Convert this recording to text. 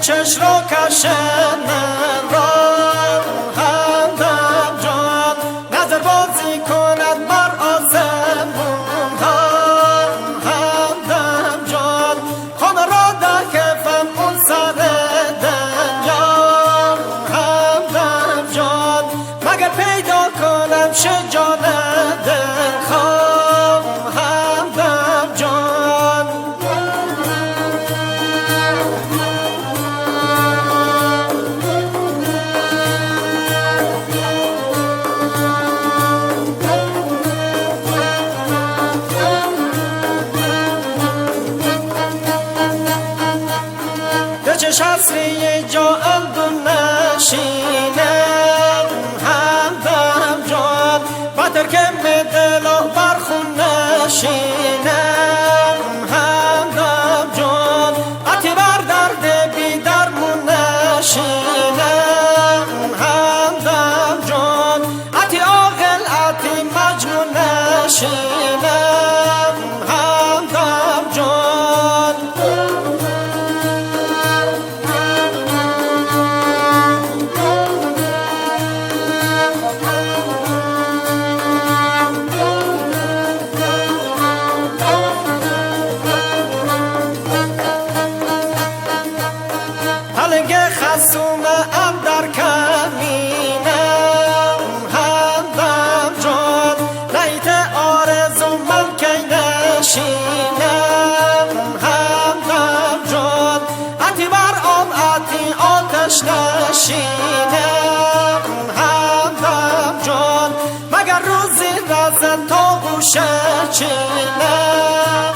چش را کشنم را همدم جان نظر بازی کند بر آسمون همدم جان خانه را در کفم اون سر دنیا همدم جان مگر پیدا کنم شجاع دلخواه همدم جان چش حسری جا اندون نشینم همدم جان با ترکم دل و برخون نشینم همدم جان اتی بر درد بی درمون نشینم همدم جان اتی عاقل اتی مجنون نشینم همدم جان خصومه ام در کمینم همدم جان نیت آرزو من کی نشینم همدم جان اتی بر آب اتی آتش نشینم همدم جان مگر روزی رزن تا گوشه چینم